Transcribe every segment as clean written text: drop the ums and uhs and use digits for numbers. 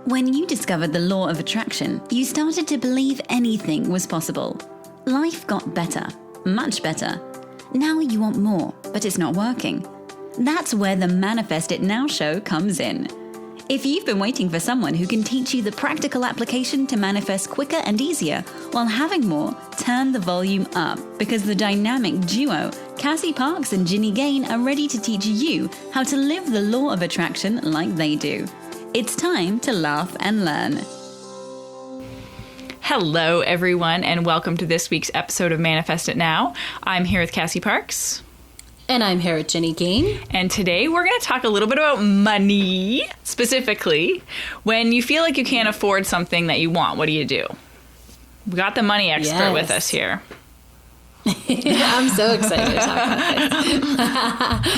When you discovered the law of attraction, you started to believe anything was possible. Life got better, much better. Now you want more, but it's not working. That's where the Manifest It Now show comes in. If you've been waiting for someone who can teach you the practical application to manifest quicker and easier while having more, turn the volume up, because the dynamic duo, Cassie Parks and Ginny Gain, are ready to teach you how to live the law of attraction like they do. It's time to laugh and learn. Hello, everyone, and welcome to this week's episode of Manifest It Now. I'm here with Cassie Parks. And I'm here with Ginny Gain. And today we're going to talk a little bit about money. Specifically, when you feel like you can't afford something that you want, what do you do? We got the money expert with us here. I'm so excited to talk about this.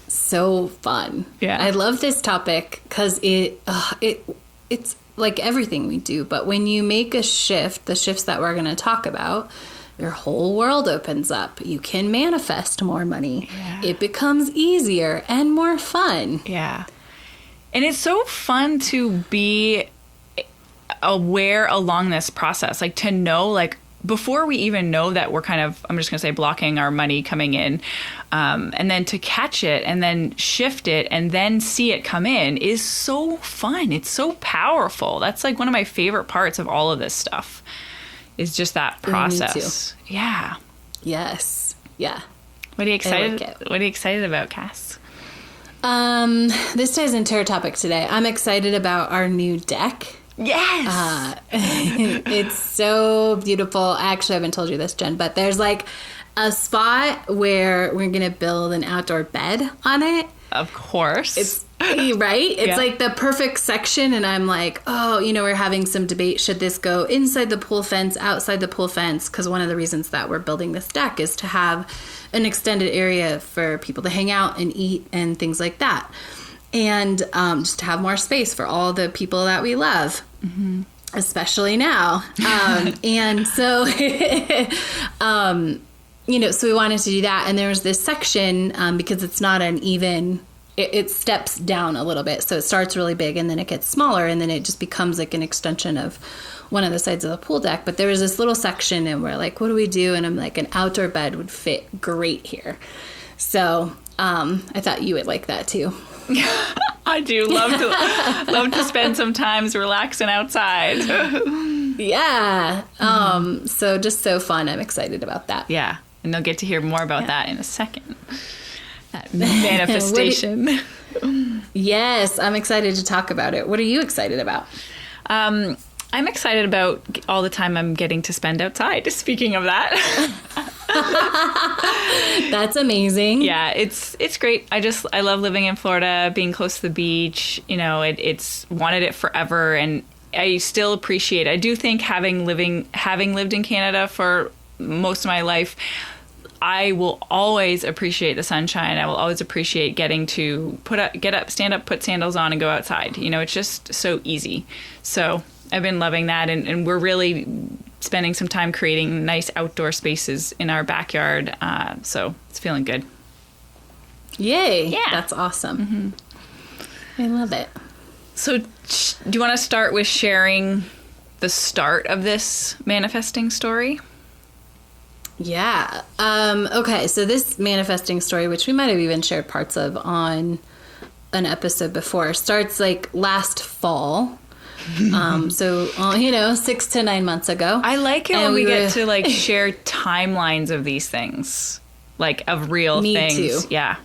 So fun. Yeah. I love this topic because it's like everything we do. But when you make a shift, the shifts that we're going to talk about, your whole world opens up. You can manifest more money. Yeah. It becomes easier and more fun. Yeah. And it's so fun to be aware along this process, like to know, like, before we even know that we're kind of, I'm just going to say, blocking our money coming in, and then to catch it and then shift it and then see it come in is so fun. It's so powerful. That's like one of my favorite parts of all of this stuff. Is just that process. Me too. Yeah. Yes. Yeah. What are you excited? What are you excited about, Cass? This ties into our topic today. I'm excited about our new deck. Yes. It's so beautiful. Actually, I haven't told you this, Jen, but there's like a spot where we're gonna build an outdoor bed on it. Of course. It's right. It's like the perfect section, and I'm like, oh, we're having some debate. Should this go inside the pool fence, outside the pool fence? Because one of the reasons that we're building this deck is to have an extended area for people to hang out and eat and things like that, and just to have more space for all the people that we love, especially now. And so, so we wanted to do that, and there was this section because it's not an even. It steps down a little bit. So it starts really big and then it gets smaller and then it just becomes like an extension of one of the sides of the pool deck. But there was this little section and we're like, what do we do? And I'm like, an outdoor bed would fit great here. So I thought you would like that too. I do love to spend some times relaxing outside. Yeah. So just so fun. I'm excited about that. Yeah. And they'll get to hear more about that in a second. Manifestation. Yes, I'm excited to talk about it. What are you excited about? I'm excited about all the time I'm getting to spend outside. Speaking of that. That's amazing. Yeah, it's great. I love living in Florida, being close to the beach. It's wanted it forever, and I still appreciate. I do think having lived in Canada for most of my life, I will always appreciate the sunshine. I will always appreciate getting to get up, stand up, put sandals on, and go outside. It's just so easy. So I've been loving that, and we're really spending some time creating nice outdoor spaces in our backyard. So it's feeling good. Yay! Yeah, that's awesome. Mm-hmm. I love it. So, do you want to start with sharing the start of this manifesting story? Yeah. Okay, so this manifesting story, which we might have even shared parts of on an episode before, starts like last fall. So 6 to 9 months ago. I like it when we get to like share timelines of these things, like of real things. Me too. Yeah.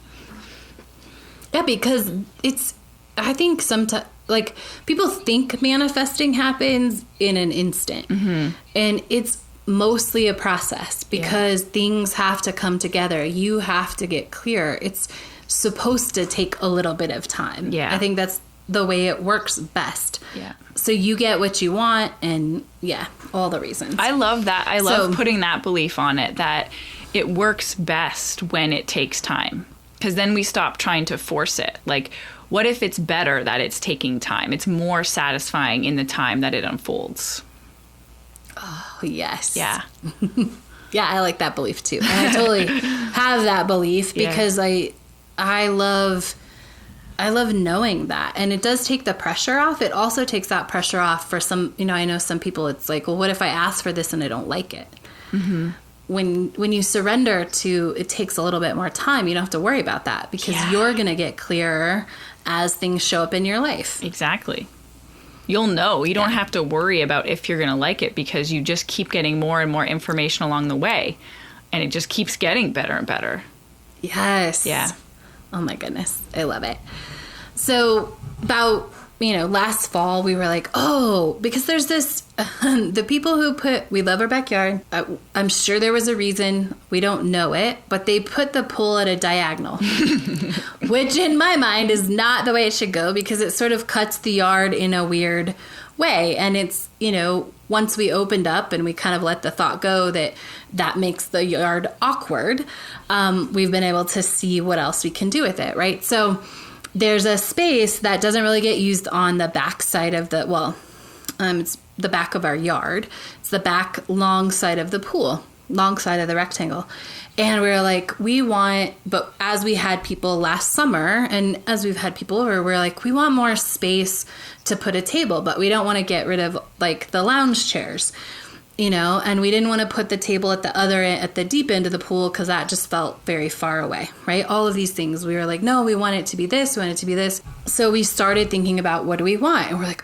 Yeah, because I think sometimes, like, people think manifesting happens in an instant. And it's mostly a process because things have to come together. You have to get clear. It's supposed to take a little bit of time. Yeah. I think that's the way it works best. Yeah. So you get what you want, and all the reasons. I love that. I love putting that belief on it, that it works best when it takes time. Because then we stop trying to force it. Like, what if it's better that it's taking time? It's more satisfying in the time that it unfolds. Oh, yes. Yeah. Yeah, I like that belief too. And I totally have that belief because I I love knowing that. And it does take the pressure off. It also takes that pressure off for some, I know some people, it's like, well, what if I ask for this and I don't like it? Mm-hmm. When you surrender to, it takes a little bit more time. You don't have to worry about that because you're going to get clearer as things show up in your life. Exactly. You'll know. You don't have to worry about if you're going to like it because you just keep getting more and more information along the way. And it just keeps getting better and better. Yes. Yeah. Oh my goodness. I love it. So about, last fall we were like, because there's this, the people who we love our backyard. I'm sure there was a reason. We don't know it, but they put the pool at a diagonal, which in my mind is not the way it should go because it sort of cuts the yard in a weird way. And it's, once we opened up and we kind of let the thought go that makes the yard awkward, we've been able to see what else we can do with it, right? So there's a space that doesn't really get used on the back side of it's the back of our yard. It's the back long side of the pool, long side of the rectangle. And we were like, but as we had people last summer and as we've had people over, we're like, we want more space to put a table, but we don't want to get rid of like the lounge chairs, and we didn't want to put the table at the other end, at the deep end of the pool because that just felt very far away, right? All of these things. We were like, no, we want it to be this, we want it to be this. So we started thinking about what do we want? And we're like,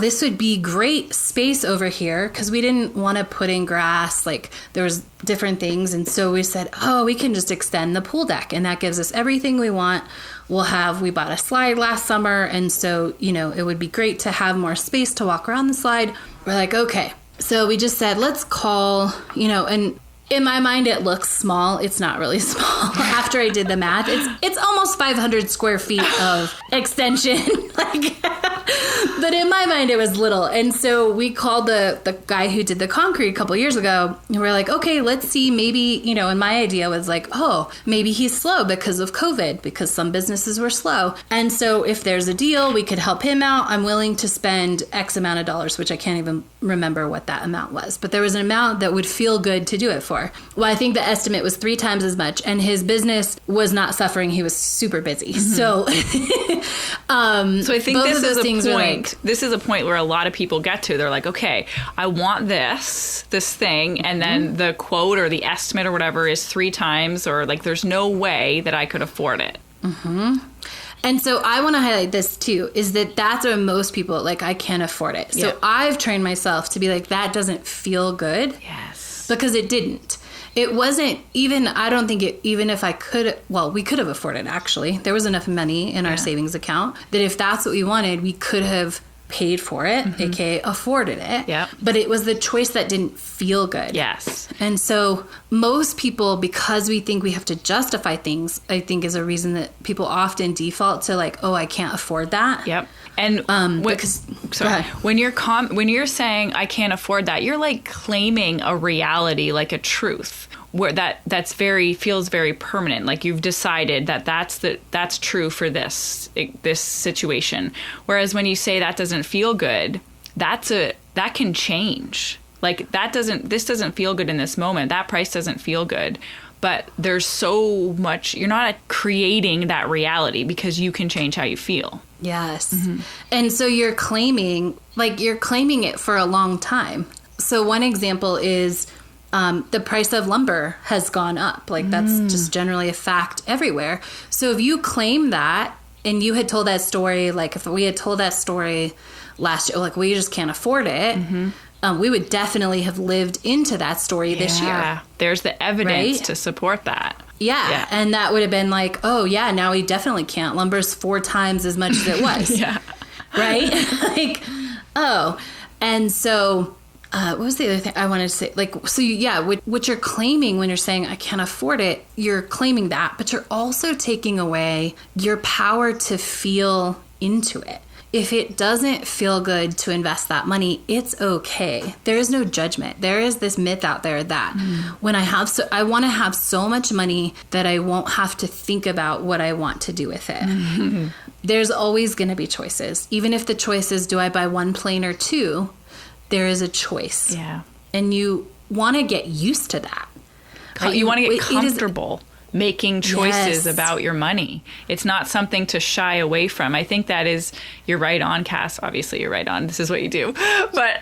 this would be great space over here because we didn't want to put in grass. Like there was different things. And so we said, we can just extend the pool deck and that gives us everything we want. We bought a slide last summer. And so, it would be great to have more space to walk around the slide. We're like, okay. So we just said, let's call, and in my mind, it looks small. It's not really small. After I did the math, it's almost 500 square feet of extension. But in my mind, it was little. And so we called the guy who did the concrete a couple years ago. And we're like, okay, let's see. Maybe, and my idea was like, maybe he's slow because of COVID, because some businesses were slow. And so if there's a deal, we could help him out. I'm willing to spend X amount of dollars, which I can't even remember what that amount was. But there was an amount that would feel good to do it for. Well, I think the estimate was 3 times as much. And his business was not suffering. He was super busy. Mm-hmm. So I think this is a point. This is a point where a lot of people get to. They're like, okay, I want this thing, and then the quote or the estimate or whatever is 3 times, or like there's no way that I could afford it. Mm-hmm. And so I want to highlight this too, is that's where most people, like, I can't afford it. So I've trained myself to be like, that doesn't feel good. Yes. Because it didn't. It wasn't even, I don't think it, even if I could, we could have afforded actually. There was enough money in our savings account that if that's what we wanted, we could have paid for it, aka afforded it. Yeah. But it was the choice that didn't feel good. Yes. And so most people, because we think we have to justify things, I think is a reason that people often default to like, I can't afford that. Yep. And when you're saying I can't afford that, you're like claiming a reality, like a truth, where feels very permanent. Like you've decided that's true for this situation. Whereas when you say that doesn't feel good, that can change. Like this doesn't feel good in this moment. That price doesn't feel good. But there's so much, you're not creating that reality because you can change how you feel. Yes. Mm-hmm. And so you're claiming it for a long time. So one example is the price of lumber has gone up. Like that's just generally a fact everywhere. So if you claim that and you had told that story, like if we had told that story last year, like we just can't afford it, we would definitely have lived into that story this year. There's the evidence to support that. Yeah. And that would have been like, now we definitely can't. Lumber's 4 times as much as it was. Right? And so what was the other thing I wanted to say? Like, so what you're claiming when you're saying I can't afford it, you're claiming that, but you're also taking away your power to feel into it. If it doesn't feel good to invest that money, it's okay. There is no judgment. There is this myth out there that when I want to have so much money that I won't have to think about what I want to do with it. There's always going to be choices. Even if the choice is, do I buy 1 plane or 2? There is a choice. Yeah. And you want to get used to that. Right? You want to get comfortable making choices Yes. about your money. It's not something to shy away from. I think that is, you're right on, Cass. Obviously, you're right on. This is what you do. But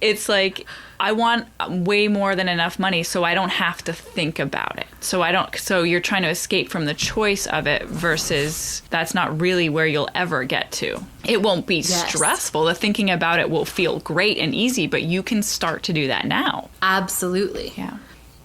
it's like, I want way more than enough money so I don't have to think about it. So you're trying to escape from the choice of it versus that's not really where you'll ever get to. It won't be stressful. The thinking about it will feel great and easy, but you can start to do that now. Absolutely. Yeah.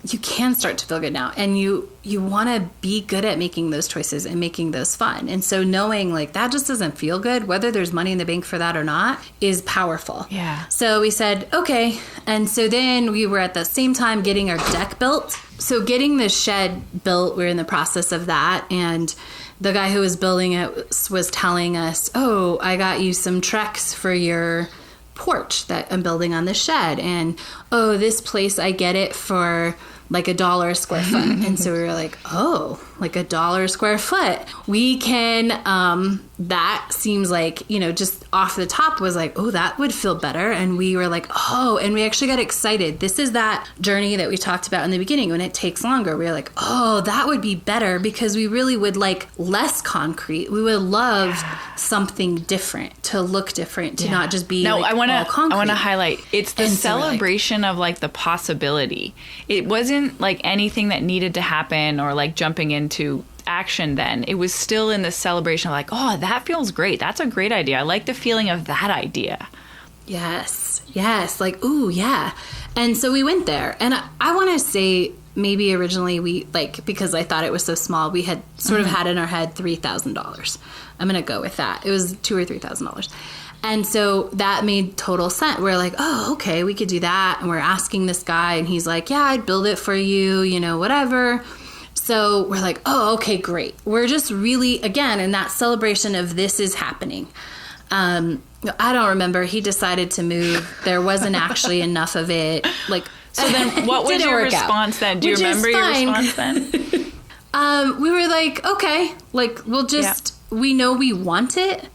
You can start to feel good now, and you want to be good at making those choices and making those fun. And so knowing like that just doesn't feel good, whether there's money in the bank for that or not, is powerful. Yeah. So we said, okay. And so then we were at the same time getting our deck built. So getting the shed built, we're in the process of that. And the guy who was building it was telling us, oh, I got you some Trex for your porch that I'm building on the shed. And, oh, this place, I get it for like $1 a square foot. And so we were like, oh, like $1 a square foot. We can, that seems like, just off the top was like, oh, that would feel better. And we were like, oh, and we actually got excited. This is that journey that we talked about in the beginning when it takes longer. We were like, oh, that would be better because we really would like less concrete. We would love something different, to look different, to not just be all concrete. I want to highlight, it's the And so we're like- celebration of like the possibility. It wasn't like anything that needed to happen or like jumping into action then. It was still in the celebration of like, oh, that feels great. That's a great idea. I like the feeling of that idea. Yes. Like, ooh, yeah. And so we went there. And I want to say maybe originally we, like, because I thought it was so small, we had sort of had in our head $3,000. I'm going to go with that. It was $2,000 or $3,000. And so that made total sense. We're like, oh, okay, we could do that. And we're asking this guy, and he's like, yeah, I'd build it for you, whatever. So we're like, oh, okay, great. We're just really, again, in that celebration of this is happening. I don't remember. He decided to move. There wasn't actually enough of it. Like, So then what was your response then? Do you remember your response then? We were like, okay, like we'll just, we know we want it.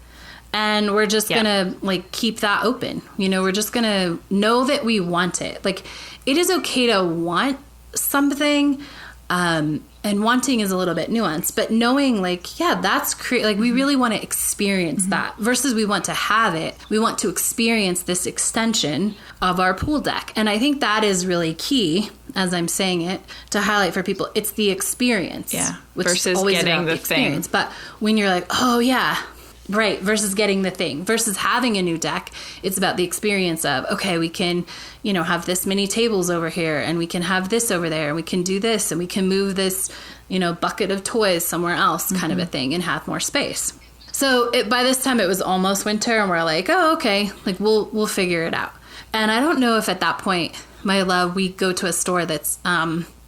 And we're just going to like keep that open. We're just going to know that we want it. Like it is okay to want something. And wanting is a little bit nuanced, but knowing like, yeah, that's like we really want to experience that versus we want to have it. We want to experience this extension of our pool deck. And I think that is really key, as I'm saying it, to highlight for people. It's the experience. Yeah. Which Versus is always getting about the experience. thing. But when you're like, oh yeah, right, versus getting the thing, versus having a new deck, it's about the experience of, okay, we can, have this many tables over here, and we can have this over there, and we can do this, and we can move this, bucket of toys somewhere else, kind of a thing, and have more space. So by this time it was almost winter, and we're like, oh, okay, like we'll figure it out. And I don't know if at that point, my love, we go to a store that's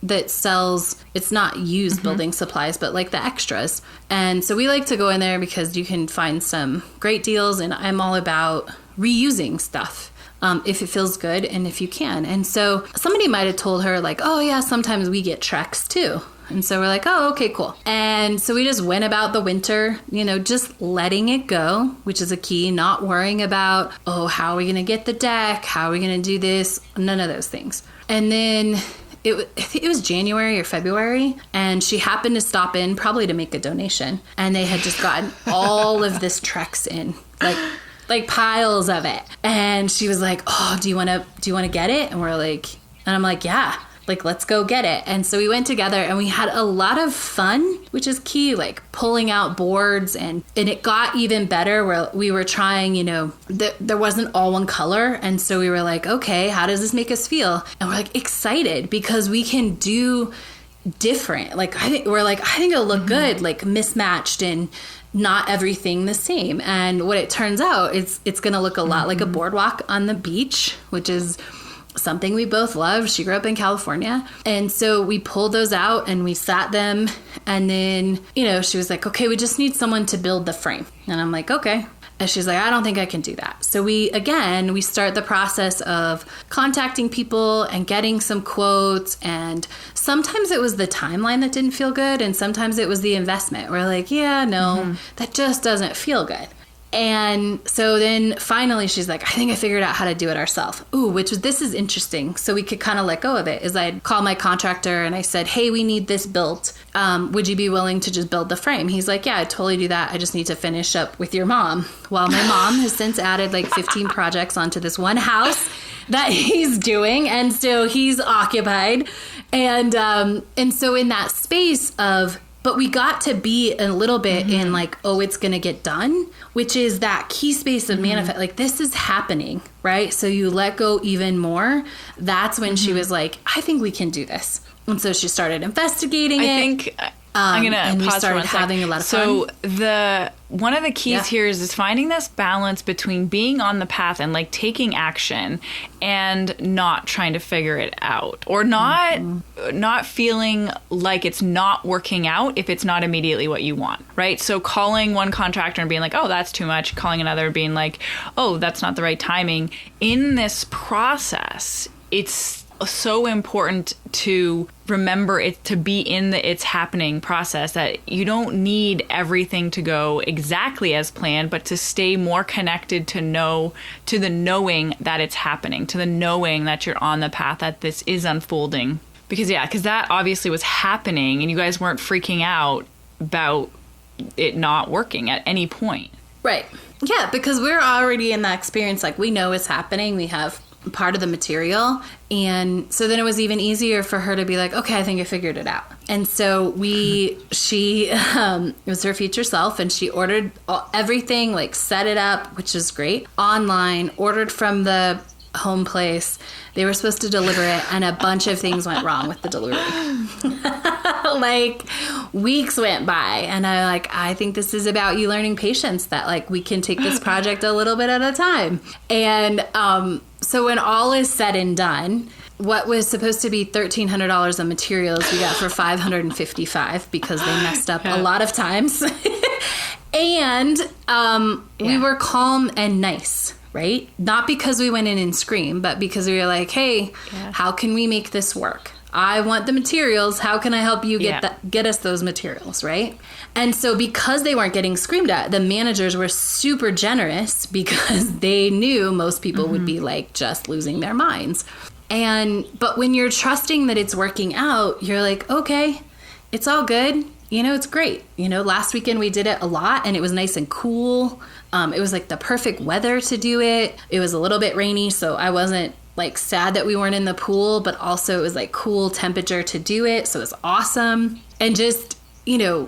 that sells, it's not used building supplies, but like the extras. And so we like to go in there because you can find some great deals, and I'm all about reusing stuff. If it feels good and if you can. And so somebody might have told her like, oh yeah, sometimes we get Trex too. And so we're like, oh, okay, cool. And so we just went about the winter, just letting it go, which is a key, not worrying about, oh, how are we going to get the deck? How are we going to do this? None of those things. And then I think it was January or February, and she happened to stop in probably to make a donation. And they had just gotten all of this Trex in, like piles of it. And she was like, oh, do you want to get it? And we're like, and I'm like, yeah, like, let's go get it. And so we went together, and we had a lot of fun, which is key, like pulling out boards, and it got even better where we were trying, there wasn't all one color. And so we were like, okay, how does this make us feel? And we're like excited because we can do different. Like, I think it'll look good, like mismatched and not everything the same. And what it turns out, it's going to look a lot like a boardwalk on the beach, which is something we both love. She grew up in California. And so we pulled those out and we sat them. And then, she was like, okay, we just need someone to build the frame. And I'm like, okay. And she's like, I don't think I can do that. So we start the process of contacting people and getting some quotes. And sometimes it was the timeline that didn't feel good. And sometimes it was the investment. We're like, yeah, no, that just doesn't feel good. And so then finally she's like, I think I figured out how to do it ourselves. Ooh, this is interesting. So we could kind of let go of it. Is I'd call my contractor and I said, hey, we need this built. Would you be willing to just build the frame? He's like, yeah, I'd totally do that. I just need to finish up with your mom. Well, my mom has since added like 15 projects onto this one house that he's doing. And so he's occupied. And so in that space of, but we got to be a little bit in like, oh, it's going to get done, which is that key space of manifest. Like, this is happening, right? So you let go even more. That's when she was like, I think we can do this. And so she started investigating it. I think I'm going to pause we started for one having a lot of so fun. One of the keys here is finding this balance between being on the path and like taking action and not trying to figure it out, or not feeling like it's not working out if it's not immediately what you want, right? So calling one contractor and being like, oh, that's too much. Calling another being like, oh, that's not the right timing. In this process, it's so important to remember it, to be in the it's happening process, that you don't need everything to go exactly as planned, but to stay more connected to the knowing that it's happening, to the knowing that you're on the path, that this is unfolding. Because that obviously was happening and you guys weren't freaking out about it not working at any point. Right. Yeah, because we're already in that experience. Like, we know it's happening. We have part of the material. And so then it was even easier for her to be like, okay, I think I figured it out. And so she it was her future self, and she ordered everything, like set it up, which is great, online, ordered from the home place. They were supposed to deliver it, and a bunch of things went wrong with the delivery. Like, weeks went by, and I think this is about you learning patience, that like we can take this project a little bit at a time. And so when all is said and done, what was supposed to be $1,300 of materials we got for $555 because they messed up a lot of times. And we were calm and nice. Right? Not because we went in and screamed, but because we were like, hey, how can we make this work? I want the materials. How can I help you get us those materials, right? And so because they weren't getting screamed at, the managers were super generous because they knew most people would be like just losing their minds. But when you're trusting that it's working out, you're like, okay, it's all good. It's great. Last weekend we did it a lot and it was nice and cool. It was like the perfect weather to do it. It was a little bit rainy, so I wasn't like sad that we weren't in the pool, but also it was like cool temperature to do it. So it was awesome. And just,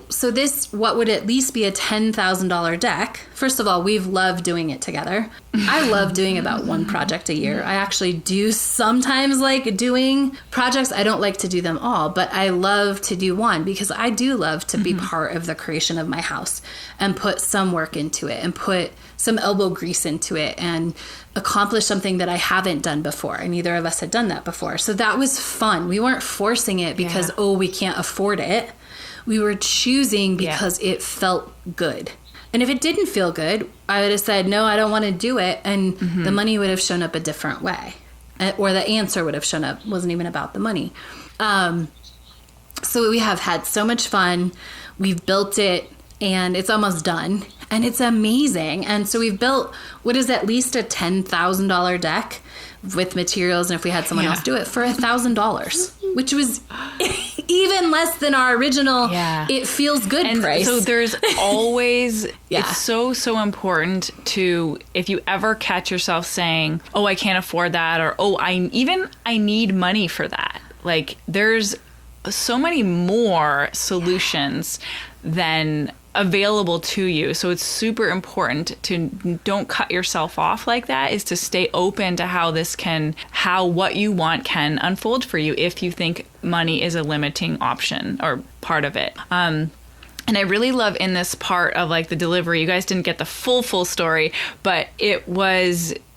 so this, what would at least be a $10,000 deck. First of all, we've loved doing it together. I love doing about one project a year. I actually do sometimes like doing projects. I don't like to do them all, but I love to do one because I do love to be part of the creation of my house and put some work into it and put some elbow grease into it and accomplish something that I haven't done before. And neither of us had done that before. So that was fun. We weren't forcing it because, we can't afford it. We were choosing because it felt good. And if it didn't feel good, I would have said, no, I don't want to do it. And the money would have shown up a different way. Or the answer would have shown up. It wasn't even about the money. So we have had so much fun. We've built it and it's almost done. And it's amazing. And so we've built what is at least a $10,000 deck with materials. And if we had someone else do it for $1,000, which was even less than our original, it feels good price. So there's always, it's so important to, if you ever catch yourself saying, oh, I can't afford that, or, oh, I need money for that. Like, there's so many more solutions than available to you. So it's super important to don't cut yourself off like that, is to stay open to how what you want can unfold for you if you think money is a limiting option or part of it. And I really love in this part of like the delivery, you guys didn't get the full Mm-hmm. story, but it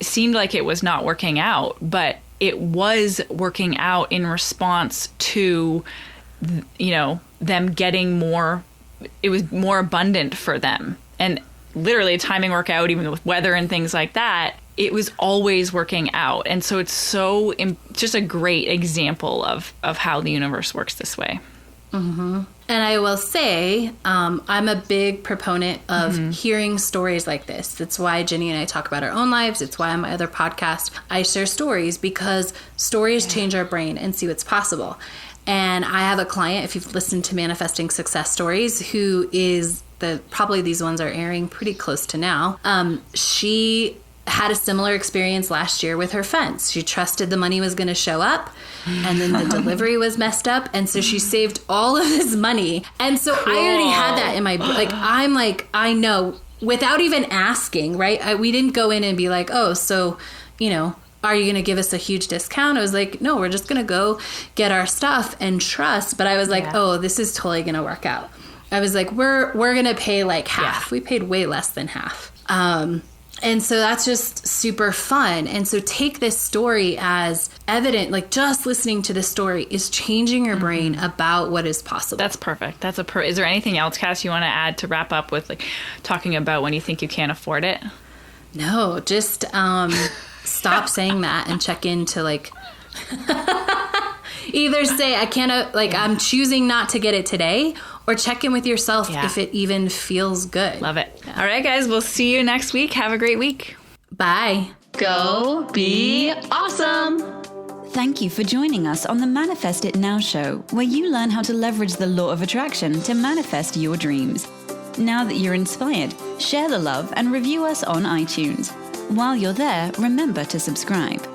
seemed like it was not working out, but it was working out in response to, them getting more. It was more abundant for them. And literally timing work out, even with weather and things like that, it was always working out. And so it's just a great example of how the universe works this way. And I will say, I'm a big proponent of hearing stories like this. That's why Ginny and I talk about our own lives. It's why on my other podcast, I share stories, because stories change our brain and see what's possible. And I have a client, if you've listened to Manifesting Success Stories, who is probably these ones are airing pretty close to now. She had a similar experience last year with her fence. She trusted the money was going to show up, and then the delivery was messed up, and so she saved all of this money. And so I already had that in my, I know, without even asking, right? We didn't go in and be like, oh, so, are you going to give us a huge discount? I was like, no, we're just going to go get our stuff and trust. But I was like, oh, this is totally going to work out. I was like, we're going to pay like half. We paid way less than half. And so that's just super fun. And so take this story as evident, like just listening to this story is changing your brain about what is possible. That's perfect. Is there anything else, Cass, you want to add to wrap up with, like talking about when you think you can't afford it? No, just stop saying that and check into like either say I can't, I'm choosing not to get it today, or check in with yourself if it even feels good. Love it. Yeah. All right, guys, we'll see you next week. Have a great week. Bye. Go be awesome. Thank you for joining us on the Manifest It Now show, where you learn how to leverage the law of attraction to manifest your dreams. Now that you're inspired, share the love and review us on iTunes. While you're there, remember to subscribe.